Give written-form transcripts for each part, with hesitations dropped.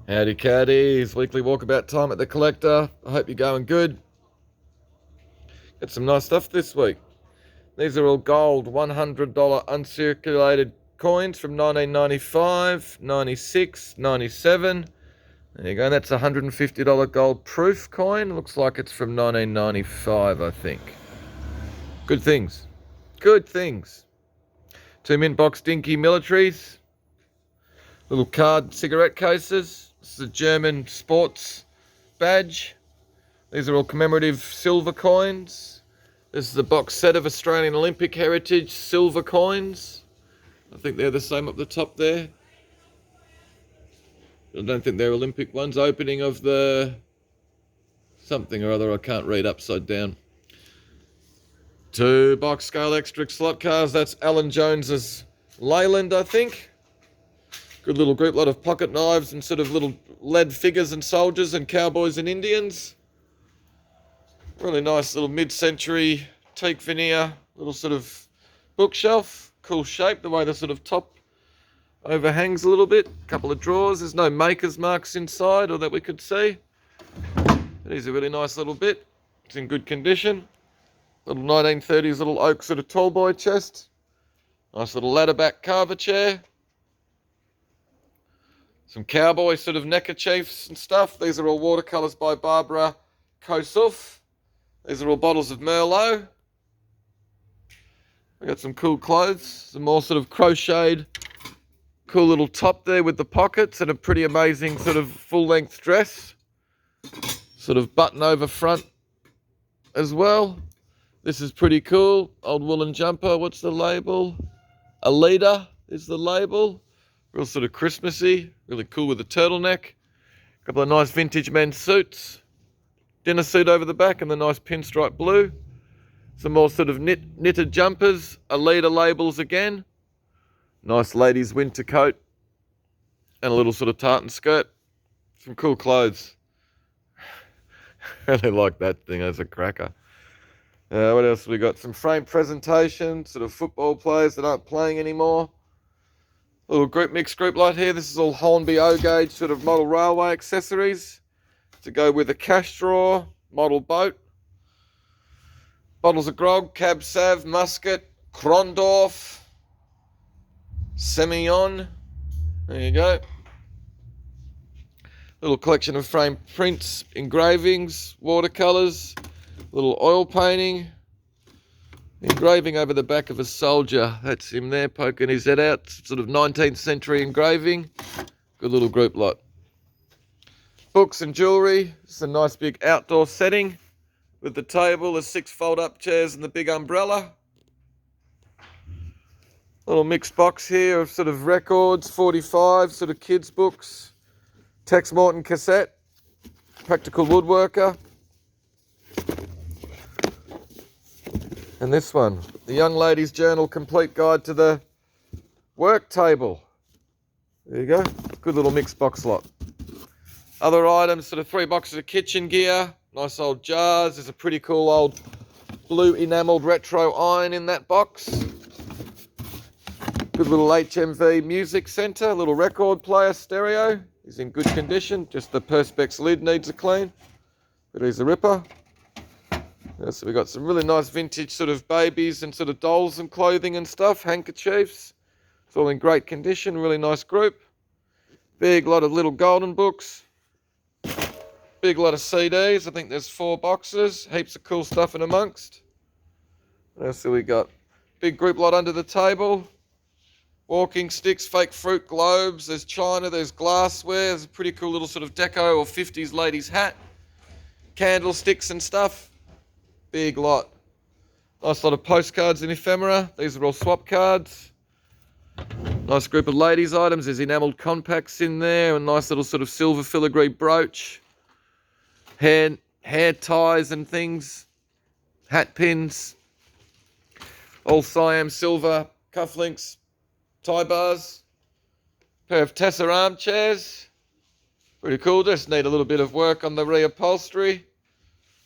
Howdy caddies, weekly walkabout time at the collector. I hope you're going good. Got some nice stuff this week. These are all gold $100 uncirculated coins from 1995, 96, 97. There you go, that's a $150 gold proof coin. Looks like it's from 1995, I think. Good things. Good things. 2 mint box dinky militaries. Little card cigarette cases. This is a German sports badge. These are all commemorative silver coins. This is a box set of Australian Olympic heritage silver coins. I think they're the same up the top there. I don't think they're Olympic ones. Opening of the something or other, I can't read upside down. 2 box scale extra slot cars. That's Alan Jones's Leyland, I think. Good little group, lot of pocket knives and sort of little lead figures and soldiers and cowboys and Indians. Really nice little mid-century teak veneer, little sort of bookshelf. Cool shape, the way the sort of top overhangs a little bit. Couple of drawers. There's no maker's marks inside or that we could see. It is a really nice little bit. It's in good condition. Little 1930s little oak sort of tall boy chest. Nice little ladder back carver chair. Some cowboy sort of neckerchiefs and stuff. These are all watercolours by Barbara Kosuf. These are all bottles of Merlot. We got some cool clothes. Some more sort of crocheted, cool little top there with the pockets and a pretty amazing sort of full-length dress. Sort of button over front as well. This is pretty cool. Old woolen jumper. What's the label? Alida is the label. Real sort of Christmassy, really cool with a turtleneck. Couple of nice vintage men's suits. Dinner suit over the back and the nice pinstripe blue. Some more sort of knitted jumpers, Alida labels again. Nice ladies' winter coat. And a little sort of tartan skirt. Some cool clothes. Really like that thing as a cracker. What else have we got? Some frame presentation, sort of football players that aren't playing anymore. Little mixed group light here. This is all Hornby O-gauge sort of model railway accessories to go with a cash drawer, model boat. Bottles of grog, Cab Sav, Muscat, Krondorf, Semillon. There you go. Little collection of frame prints, engravings, watercolours, little oil painting. Engraving over the back of a soldier. That's him there poking his head out. Sort of 19th century engraving. Good little group lot. Books and jewellery. It's a nice big outdoor setting with the table, the 6 fold-up chairs and the big umbrella. Little mixed box here of sort of records, 45, sort of kids' books. Tex Morton cassette. Practical woodworker. And this one, the Young Ladies Journal Complete Guide to the Work Table. There you go. Good little mixed box lot. Other items, sort of 3 boxes of kitchen gear. Nice old jars. There's a pretty cool old blue enamelled retro iron in that box. Good little HMV music centre. Little record player stereo. Is in good condition. Just the Perspex lid needs a clean. But he's a ripper. So we've got some really nice vintage sort of babies and sort of dolls and clothing and stuff, handkerchiefs. It's all in great condition, really nice group. Big lot of little golden books. Big lot of CDs, I think there's 4 boxes. Heaps of cool stuff in amongst. What else have we got? Big group lot under the table. Walking sticks, fake fruit globes, there's china, there's glassware. There's a pretty cool little sort of deco or 50s ladies hat. Candlesticks and stuff. Big lot. Nice lot of postcards and ephemera. These are all swap cards. Nice group of ladies' items. There's enamelled compacts in there. A nice little sort of silver filigree brooch. Hair ties and things. Hat pins. All Siam silver cufflinks. Tie bars. Pair of Tessa armchairs. Pretty cool. Just need a little bit of work on the reupholstery.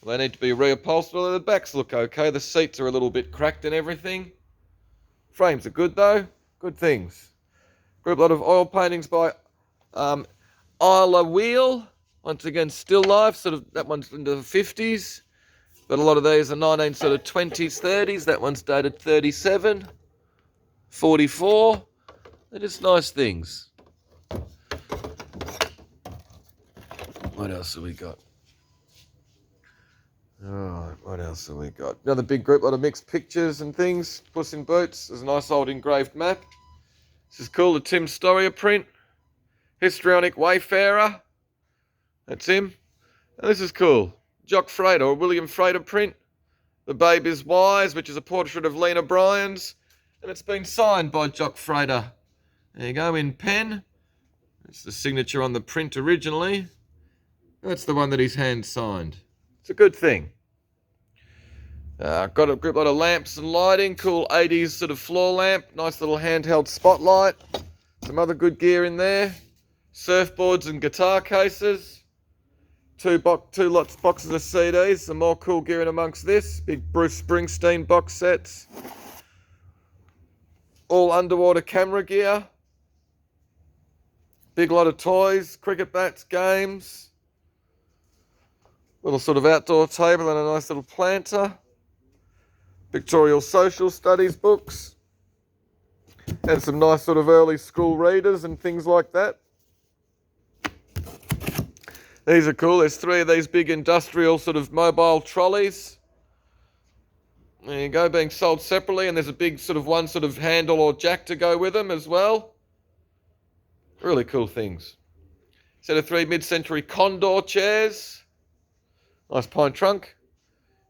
They need to be reupholstered. The backs look okay. The seats are a little bit cracked and everything. Frames are good though. Good things. Group lot of oil paintings by Isla wheel. Once again, still life. Sort of that one's into the 50s. But a lot of these are 19 sort of 20s, 30s. That one's dated 37, 44. They're just nice things. What else have we got? Oh, what else have we got? Another big group, a lot of mixed pictures and things. Puss in Boots. There's a nice old engraved map. This is cool, the Tim Storia print. Histrionic Wayfarer. That's him. And this is cool. Jock Frater, or William Frater print. The Babe is Wise, which is a portrait of Lena Bryans. And it's been signed by Jock Frater. There you go, in pen. It's the signature on the print originally. That's the one that he's hand signed. It's a good thing. Got a group lot of lamps and lighting. Cool 80s sort of floor lamp. Nice little handheld spotlight. Some other good gear in there. Surfboards and guitar cases. Two boxes of CDs. Some more cool gear in amongst this. Big Bruce Springsteen box sets. All underwater camera gear. Big lot of toys. Cricket bats, games. Little sort of outdoor table and a nice little planter. Pictorial social studies books. And some nice sort of early school readers and things like that. These are cool. There's 3 of these big industrial sort of mobile trolleys. There you go, being sold separately. And there's a big sort of one sort of handle or jack to go with them as well. Really cool things. Set of 3 mid-century Condor chairs. Nice pine trunk.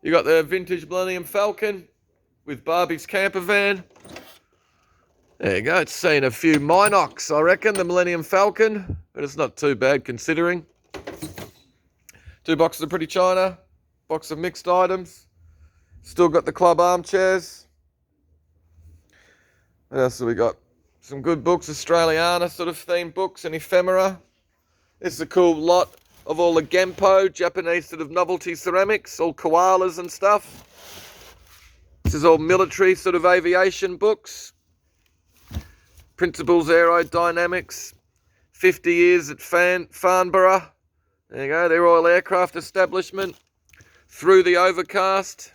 You got the vintage Millennium Falcon with Barbie's camper van. There you go. It's seen a few Minox, I reckon, the Millennium Falcon. But it's not too bad considering. 2 boxes of Pretty China. Box of mixed items. Still got the club armchairs. What else have we got? Some good books, Australiana sort of themed books and ephemera. This is a cool lot of all the Genpo, Japanese sort of novelty ceramics, all koalas and stuff. This is all military sort of aviation books. Principles Aerodynamics, 50 years at Farnborough. There you go, the Royal Aircraft Establishment. Through the Overcast.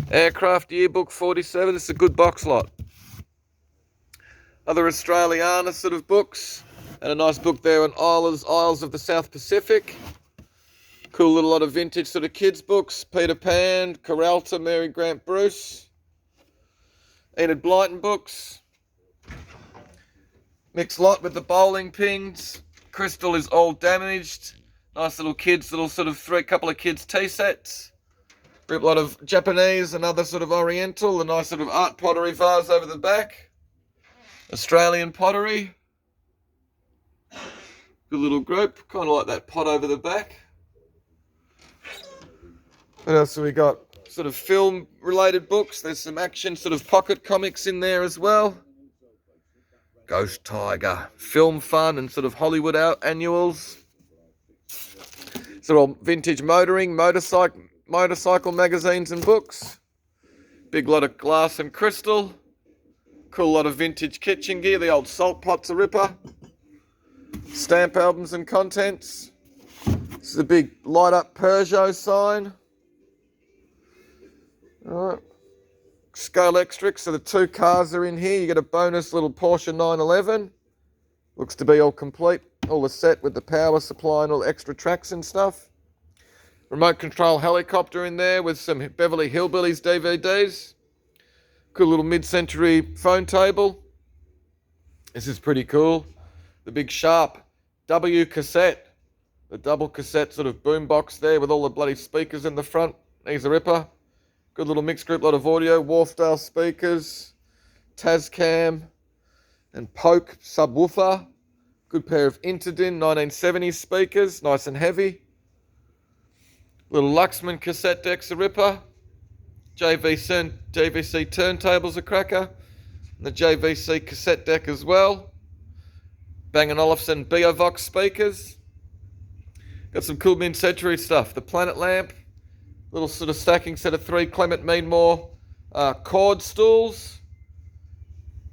Aircraft Yearbook 47, this is a good box lot. Other Australiana sort of books. And a nice book there on Isles of the South Pacific. Cool little lot of vintage sort of kids books. Peter Pan, Coralta, Mary Grant Bruce. Enid Blyton books. Mixed lot with the bowling pins. Crystal is all damaged. Nice little kids, little sort of couple of kids tea sets. A lot of Japanese and other sort of Oriental. A nice sort of art pottery vase over the back. Australian pottery. Good little group, kind of like that pot over the back. What else have we got? Sort of film related books. There's some action sort of pocket comics in there as well. Ghost Tiger, Film Fun and sort of Hollywood annuals. Sort of vintage motoring, motorcycle magazines and books. Big lot of glass and crystal. Cool lot of vintage kitchen gear. The old salt pot's a ripper. Stamp albums and contents. This is a big light up Peugeot sign. Alright. Scale extras, so the 2 cars are in here. You get a bonus little Porsche 911. Looks to be all complete. All the set with the power supply and all the extra tracks and stuff. Remote control helicopter in there with some Beverly Hillbillies DVDs. Cool little mid-century phone table. This is pretty cool. The big Sharp W cassette. The double cassette sort of boombox there with all the bloody speakers in the front. He's a ripper. Good little mixed group, lot of audio. Wharfdale speakers. Tascam. And Polk subwoofer. Good pair of Interdin 1970s speakers. Nice and heavy. Little Luxman cassette deck's a ripper. JVC turntables a cracker. And the JVC cassette deck as well. Bang & Olufsen Beovox speakers. Got some cool mid-century stuff. The Planet Lamp. Little sort of stacking set of 3 Clement Meadmore cord stools.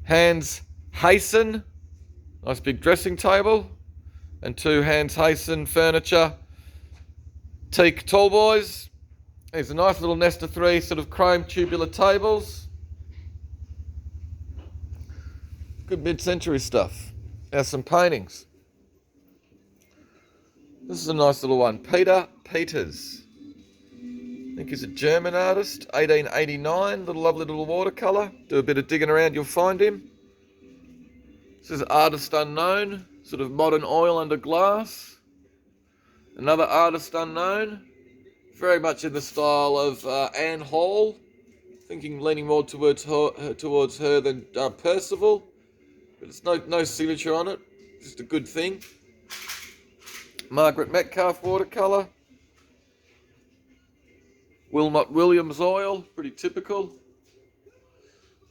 Hans Hasten. Nice big dressing table. and 2 Hans Hasten furniture. Teak tall boys. There's a nice little nest of 3 sort of chrome tubular tables. Good mid-century stuff. Now some paintings. This is a nice little one. Peter Peters. I think he's a German artist. 1889. Little lovely little watercolour. Do a bit of digging around, you'll find him. This is Artist Unknown. Sort of modern oil under glass. Another Artist Unknown. Very much in the style of Anne Hall. Leaning more towards her than Percival. But it's no signature on it. Just a good thing. Margaret Metcalf watercolour. Wilmot Williams oil. Pretty typical.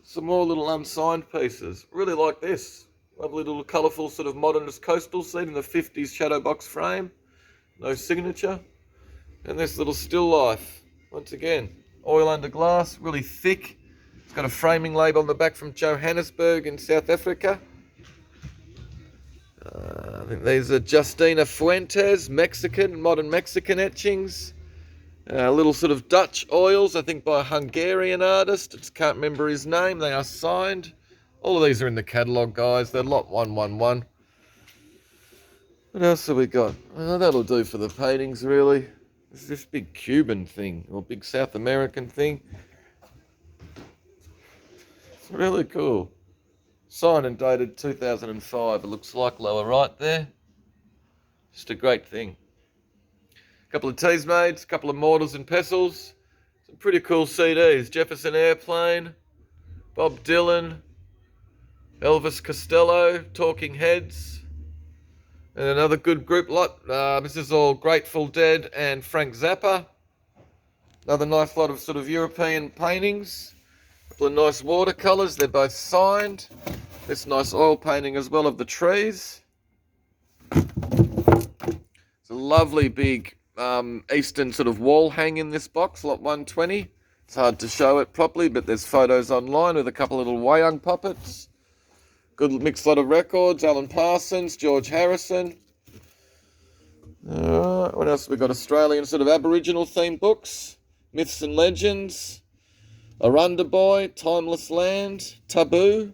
Some more little unsigned pieces. Really like this. Lovely little colourful sort of modernist coastal scene in the 50s shadow box frame. No signature. And this little still life. Once again, oil under glass, really thick. It's got a framing label on the back from Johannesburg in South Africa. I think these are Justina Fuentes, Mexican, modern Mexican etchings. Little sort of Dutch oils, I think by a Hungarian artist. I just can't remember his name. They are signed. All of these are in the catalogue, guys. They're lot 111. What else have we got? Well, that'll do for the paintings, really. It's this big Cuban thing, or big South American thing. It's really cool. Signed and dated 2005, it looks like, lower right there. Just a great thing. A couple of Teasmades, a couple of Mortars and Pestles. Some pretty cool CDs. Jefferson Airplane, Bob Dylan, Elvis Costello, Talking Heads, and another good group lot. This is all Grateful Dead and Frank Zappa. Another nice lot of sort of European paintings. A couple of nice watercolours, they're both signed. This nice oil painting as well of the trees. It's a lovely big Eastern sort of wall hang in this box, lot 120. It's hard to show it properly, but there's photos online with a couple of little Wayang puppets. Good mixed lot of records. Alan Parsons, George Harrison. What else have we got? Australian sort of Aboriginal themed books. Myths and Legends. Arunda Boy, Timeless Land, Taboo.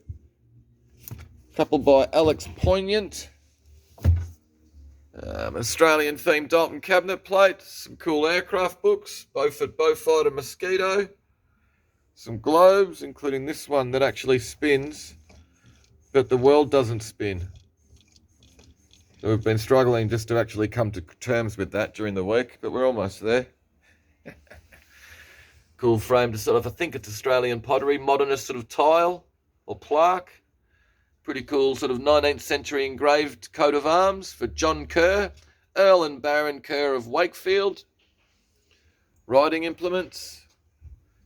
Couple by Alex Poignant. Australian themed Dalton cabinet plate. Some cool aircraft books. Beaufort, Beaufighter, Mosquito. Some globes, including this one that actually spins. But the world doesn't spin. So we've been struggling just to actually come to terms with that during the week, but we're almost there. Cool frame to sort of, I think it's Australian pottery, modernist sort of tile or plaque. Pretty cool sort of 19th century engraved coat of arms for John Kerr, Earl and Baron Kerr of Wakefield. Riding implements.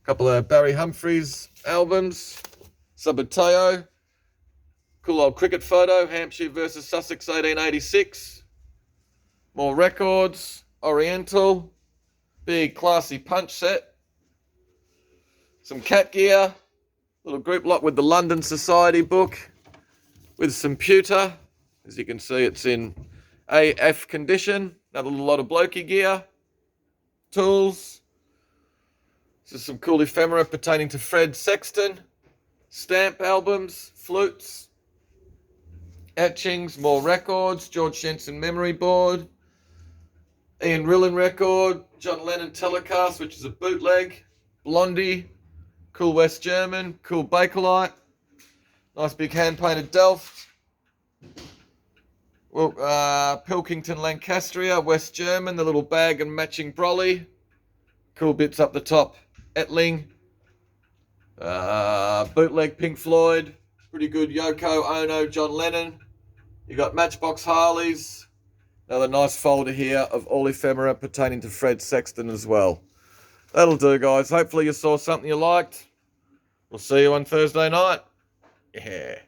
A couple of Barry Humphries albums. Subbuteo. Cool old cricket photo, Hampshire versus Sussex 1886. More records, Oriental, big classy punch set. Some cat gear, little group lot with the London Society book, with some pewter. As you can see, it's in AF condition. Another little lot of blokey gear, tools. This is some cool ephemera pertaining to Fred Sexton. Stamp albums, flutes. Etchings, more records, George Shenson memory board, Ian Rillen record, John Lennon telecast, which is a bootleg, Blondie, cool West German, cool Bakelite, nice big hand-painted Delft, well, Pilkington Lancastria, West German, the little bag and matching brolly, cool bits up the top, Etling, bootleg Pink Floyd, pretty good Yoko Ono, John Lennon. You got Matchbox Harleys. Another nice folder here of all ephemera pertaining to Fred Sexton as well. That'll do, guys. Hopefully you saw something you liked. We'll see you on Thursday night. Yeah.